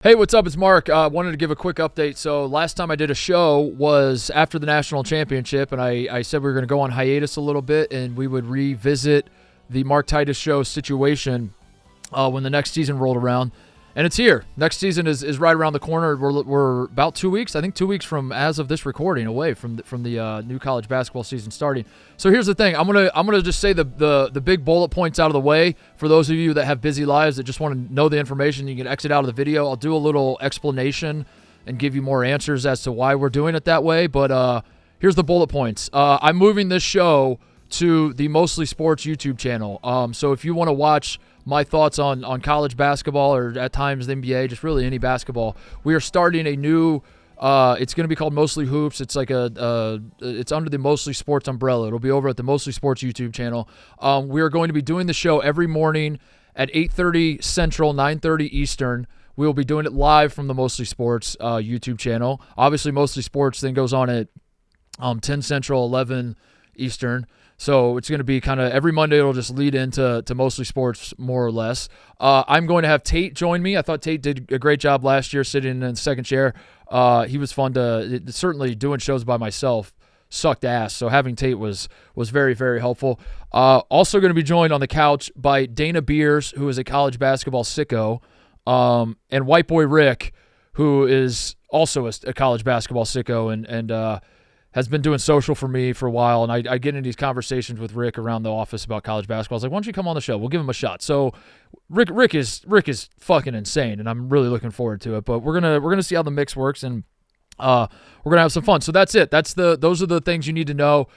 Hey, what's up? It's Mark. Wanted to give a quick update. So last time I did a show was after the national championship, and I said we were going to go on hiatus a little bit, and we would revisit the Mark Titus show situation when the next season rolled around. And it's here. Next season is right around the corner. We're about 2 weeks, I think 2 weeks from as of this recording away from the new college basketball season starting. So here's the thing. I'm gonna just say the big bullet points out of the way for those of you that have busy lives that just want to know the information. You can exit out of the video. I'll do a little explanation and give you more answers as to why we're doing it that way. But here's the bullet points. I'm moving this show to the Mostly Sports YouTube channel. So if you want to watch my thoughts on college basketball or at times the NBA, just really any basketball, we are starting a new it's going to be called Mostly Hoops. It's like it's under the Mostly Sports umbrella. It'll be over at the Mostly Sports YouTube channel. We are going to be doing the show every morning at 8:30 Central, 9:30 Eastern. We will be doing it live from the Mostly Sports YouTube channel. Obviously, Mostly Sports then goes on at 10 Central, 11 Eastern. So it's going to be kind of every Monday. It'll just lead into Mostly Sports more or less. I'm going to have Tate join me. I thought Tate did a great job last year sitting in the second chair. He was fun certainly doing shows by myself sucked ass. So having Tate was very, very helpful. Also going to be joined on the couch by Dana Beers, who is a college basketball sicko, and White Boy Rick, who is also a college basketball sicko and has been doing social for me for a while, and I get into these conversations with Rick around the office about college basketball. I was like, why don't you come on the show? We'll give him a shot. So Rick is fucking insane, and I'm really looking forward to it. But we're gonna see how the mix works, and we're gonna have some fun. So that's it. Those are the things you need to know.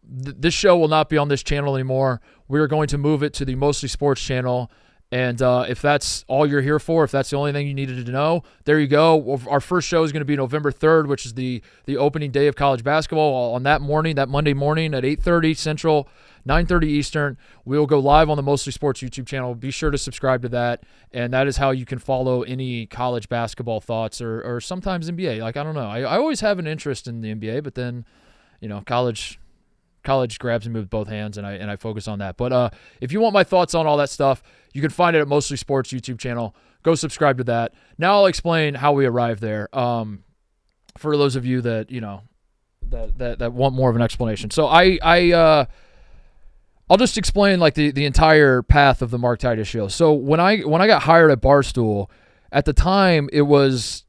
This show will not be on this channel anymore. We are going to move it to the Mostly Sports channel. And if that's all you're here for, if that's the only thing you needed to know, there you go. Our first show is going to be November 3rd, which is the opening day of college basketball. On that morning, that Monday morning at 8:30 Central, 9:30 Eastern, we'll go live on the Mostly Sports YouTube channel. Be sure to subscribe to that, and that is how you can follow any college basketball thoughts or sometimes NBA. Like, I don't know. I always have an interest in the NBA, but then, college grabs me with both hands, and I focus on that. But if you want my thoughts on all that stuff, you can find it at Mostly Sports YouTube channel. Go subscribe to that. Now I'll explain how we arrived there. For those of you that that want more of an explanation. So I'll just explain like the entire path of the Mark Titus show. So when I got hired at Barstool, at the time I was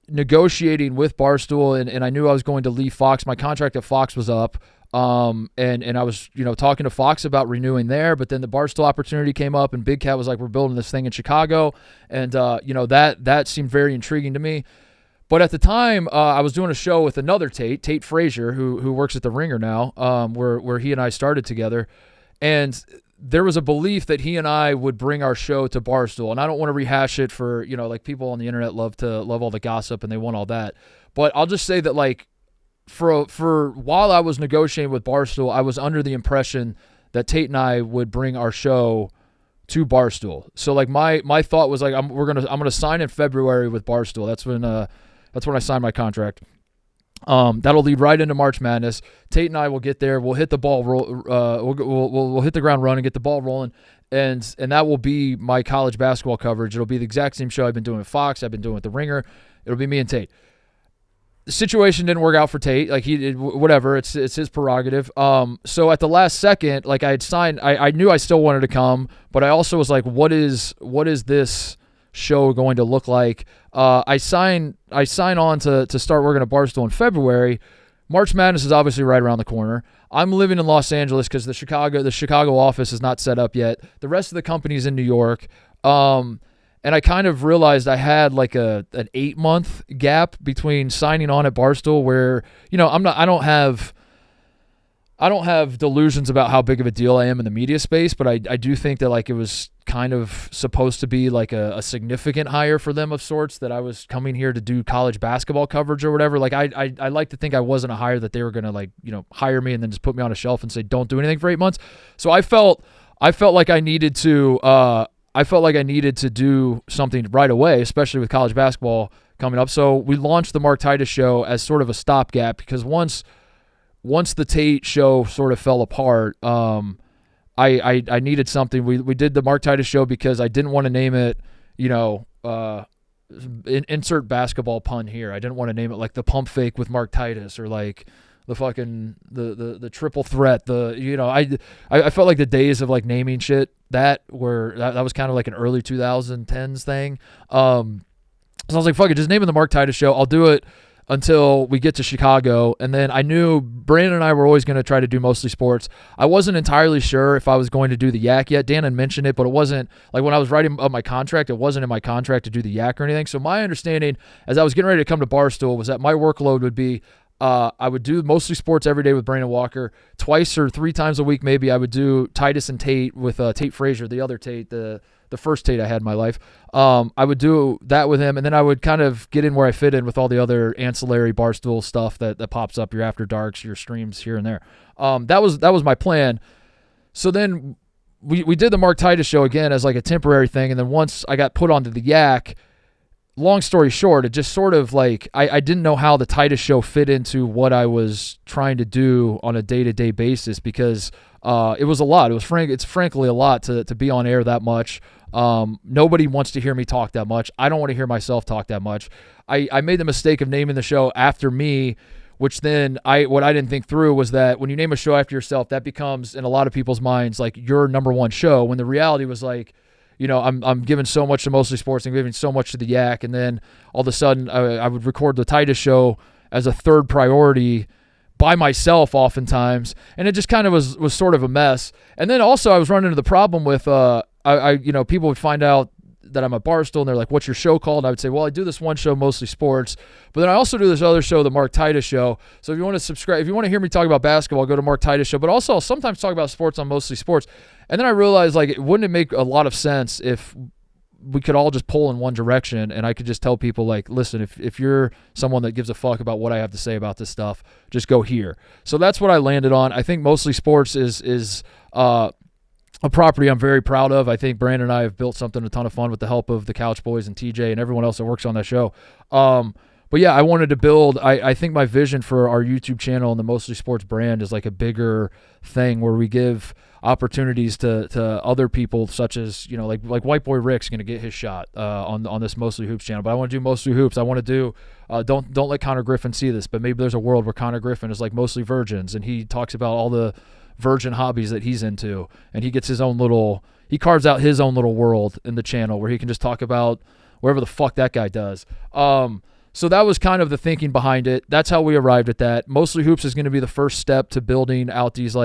negotiating with Barstool, and I knew I was going to leave Fox. My contract at Fox was up, and I was talking to Fox about renewing there, but then the Barstool opportunity came up, and Big Cat was like, we're building this thing in Chicago, and that seemed very intriguing to me. But at the time, I was doing a show with another Tate Frazier, who works at The Ringer now, where he and I started together, and there was a belief that he and I would bring our show to Barstool. And I don't want to rehash it for, like people on the internet love all the gossip and they want all that. But I'll just say that like for while I was negotiating with Barstool, I was under the impression that Tate and I would bring our show to Barstool. So like my thought was like I'm gonna sign in February with Barstool. That's when I signed my contract. That'll lead right into March Madness. Tate and I will get there. We'll hit the ball roll. We'll hit the ground running, get the ball rolling, and that will be my college basketball coverage. It'll be the exact same show I've been doing with Fox. I've been doing with The Ringer. It'll be me and Tate. The situation didn't work out for Tate. Like whatever. It's his prerogative. So at the last second, like I had signed. I knew I still wanted to come, but I also was like, what is this show going to look like? I sign on to start working at Barstool in February. March Madness is obviously right around the corner. I'm living in Los Angeles because the Chicago office is not set up yet. The rest of the company is in New York. And I kind of realized I had like an 8-month gap between signing on at Barstool where, I don't have delusions about how big of a deal I am in the media space, but I do think that like it was kind of supposed to be like a significant hire for them of sorts, that I was coming here to do college basketball coverage or whatever. Like I like to think I wasn't a hire that they were going to hire me and then just put me on a shelf and say, don't do anything for 8 months. So I felt like I needed to do something right away, especially with college basketball coming up. So we launched the Mark Titus show as sort of a stopgap because once the Tate show sort of fell apart, I needed something. We did the Mark Titus show because I didn't want to name it, insert basketball pun here. I didn't want to name it like the pump fake with Mark Titus or like the fucking the triple threat. I felt like the days of like naming shit that was kind of like an early 2010s thing. So I was like, fuck it, just name it the Mark Titus Show. I'll do it until we get to Chicago. And then I knew Brandon and I were always going to try to do mostly sports. I wasn't entirely sure if I was going to do the Yak yet. Dan had mentioned it, but it wasn't like when I was writing up my contract, it wasn't in my contract to do the Yak or anything. So my understanding as I was getting ready to come to Barstool was that my workload would be I would do mostly sports every day with Brandon Walker. Twice or three times a week maybe I would do Titus and Tate with Tate Frazier, the other Tate, the first Tate I had in my life. I would do that with him, and then I would kind of get in where I fit in with all the other ancillary Barstool stuff that pops up, your After Darks, your streams here and there. That was my plan. So then we did the Mark Titus Show again as like a temporary thing, and then once I got put onto the Yak, long story short, it just sort of like I didn't know how the Titus Show fit into what I was trying to do on a day-to-day basis because it was a lot. It's frankly a lot to be on air that much. Nobody wants to hear me talk that much. I don't want to hear myself talk that much. I made the mistake of naming the show after me, which then what I didn't think through was that when you name a show after yourself, that becomes in a lot of people's minds like your number one show, when the reality was like, I'm giving so much to Mostly Sports and giving so much to the Yak, and then all of a sudden I would record the Titus Show as a third priority by myself oftentimes, and it just kind of was sort of a mess. And then also I was running into the problem with people would find out that I'm at Barstool and they're like, what's your show called? And I would say, well, I do this one show, Mostly Sports, but then I also do this other show, the Mark Titus Show. So if you want to subscribe, if you want to hear me talk about basketball, go to Mark Titus Show, but also I'll sometimes talk about sports on Mostly Sports. And then I realized like, wouldn't it make a lot of sense if we could all just pull in one direction and I could just tell people like, listen, if you're someone that gives a fuck about what I have to say about this stuff, just go here. So that's what I landed on. I think Mostly Sports is a property I'm very proud of. I think Brandon and I have built something a ton of fun with the help of the Couch Boys and TJ and everyone else that works on that show. But yeah, I wanted to build, I think my vision for our YouTube channel and the Mostly Sports brand is like a bigger thing where we give opportunities to other people such as, like White Boy Rick's going to get his shot on this Mostly Hoops channel. But I want to do Mostly Hoops. I want to do, don't let Connor Griffin see this, but maybe there's a world where Connor Griffin is like Mostly Virgins and he talks about all the virgin hobbies that he's into, and he gets he carves out his own little world in the channel where he can just talk about wherever the fuck that guy does. So that was kind of the thinking behind it. That's how we arrived at that. Mostly Hoops is going to be the first step to building out these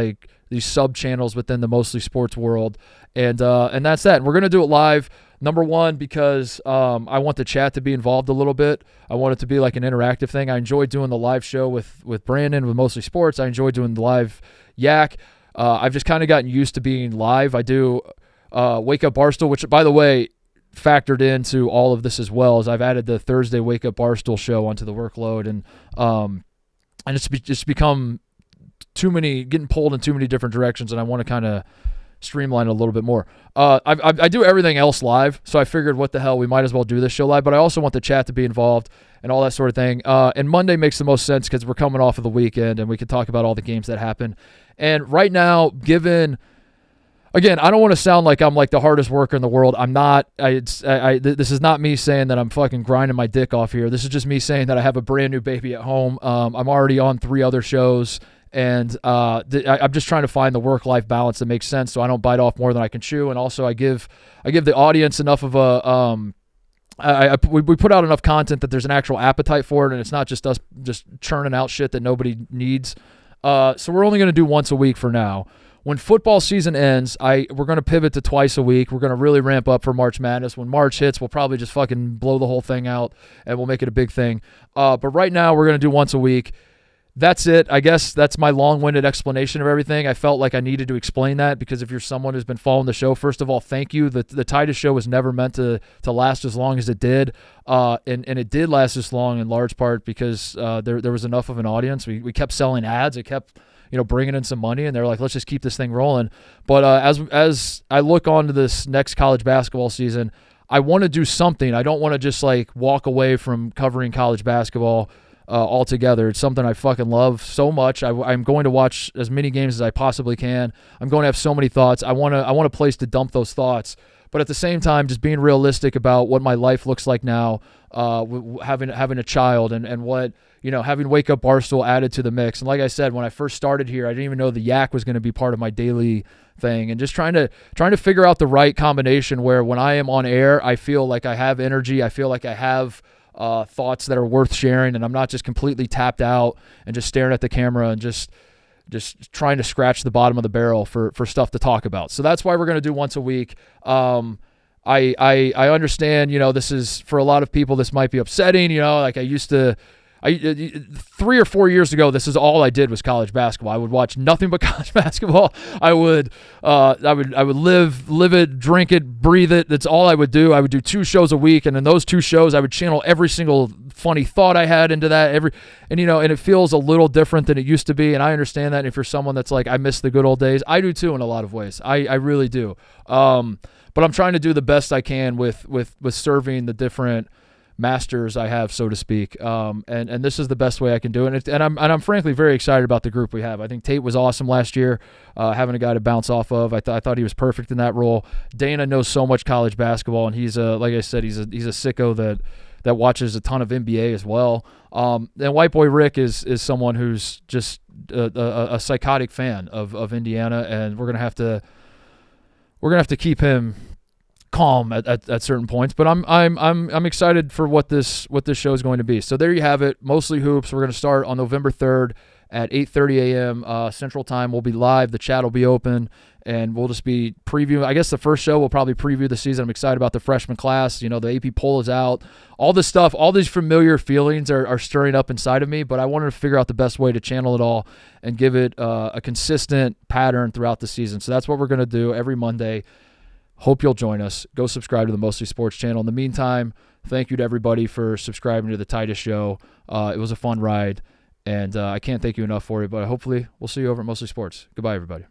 sub channels within the Mostly Sports world, and that's that. And we're going to do it live. Number one, because I want the chat to be involved a little bit. I want it to be like an interactive thing. I enjoy doing the live show with Brandon with Mostly Sports. I enjoy doing the live Yak. I've just kind of gotten used to being live. I do Wake Up Barstool, which, by the way, factored into all of this as well, as I've added the Thursday Wake Up Barstool show onto the workload, and it's just become too many, getting pulled in too many different directions, and I want to kind of streamline a little bit more. I do everything else live, so I figured what the hell, we might as well do this show live, but I also want the chat to be involved and all that sort of thing. And Monday makes the most sense because we're coming off of the weekend and we can talk about all the games that happen. And right now, again, I don't want to sound like I'm like the hardest worker in the world. I'm not. This is not me saying that I'm fucking grinding my dick off here. This is just me saying that I have a brand new baby at home. I'm already on 3 other shows. And I'm just trying to find the work-life balance that makes sense so I don't bite off more than I can chew. And also I give the audience enough of a we put out enough content that there's an actual appetite for it, and it's not just us just churning out shit that nobody needs. So we're only going to do once a week for now. When football season ends, we're going to pivot to twice a week. We're going to really ramp up for March Madness. When March hits, we'll probably just fucking blow the whole thing out, and we'll make it a big thing. But right now, we're going to do once a week. That's it. I guess that's my long-winded explanation of everything. I felt like I needed to explain that because if you're someone who's been following the show, first of all, thank you. The Titus Show was never meant to last as long as it did, and it did last this long in large part because there was enough of an audience. We kept selling ads. It kept bringing in some money, and they're like, let's just keep this thing rolling. But as I look on to this next college basketball season, I want to do something. I don't want to just like walk away from covering college basketball altogether. It's something I fucking love so much. I'm going to watch as many games as I possibly can. I'm going to have so many thoughts. I want a place to dump those thoughts. but at the same time, just being realistic about what my life looks like now, having a child and what, having Wake Up Barstool added to the mix. And like I said, when I first started here, I didn't even know the yak was going to be part of my daily thing, and just trying to figure out the right combination where when I am on air, I feel like I have energy. I feel like I have thoughts that are worth sharing, and I'm not just completely tapped out and just staring at the camera and just trying to scratch the bottom of the barrel for stuff to talk about. So that's why we're going to do once a week. I understand, this is, for a lot of people, this might be upsetting, like I 3 or 4 years ago, this is all I did was college basketball. I would watch nothing but college basketball. I would live it, drink it, breathe it. That's all I would do. I would do 2 shows a week, and in those 2 shows, I would channel every single funny thought I had into that. And it feels a little different than it used to be. And I understand that. If you're someone that's like, I miss the good old days, I do too in a lot of ways. I really do. But I'm trying to do the best I can with serving the different masters I have, so to speak, and this is the best way I can do it. And I'm frankly very excited about the group we have. I think Tate was awesome last year, having a guy to bounce off of. I thought he was perfect in that role. Dana knows so much college basketball, and he's like I said, he's a sicko that watches a ton of NBA as well. And White Boy Rick is someone who's just a psychotic fan of Indiana, and we're gonna have to keep him calm at certain points, but I'm excited for what this show is going to be. So there you have it, Mostly Hoops. We're going to start on November 3rd at 8:30 a.m. Central Time. We'll be live. The chat will be open, and we'll just be previewing. I guess the first show will probably preview the season. I'm excited about the freshman class. The AP poll is out. All this stuff, all these familiar feelings are stirring up inside of me, but I wanted to figure out the best way to channel it all and give it a consistent pattern throughout the season. So that's what we're going to do every Monday. Hope you'll join us. Go subscribe to the Mostly Sports channel. In the meantime, thank you to everybody for subscribing to the Titus Show. It was a fun ride, and I can't thank you enough for it, but hopefully we'll see you over at Mostly Sports. Goodbye, everybody.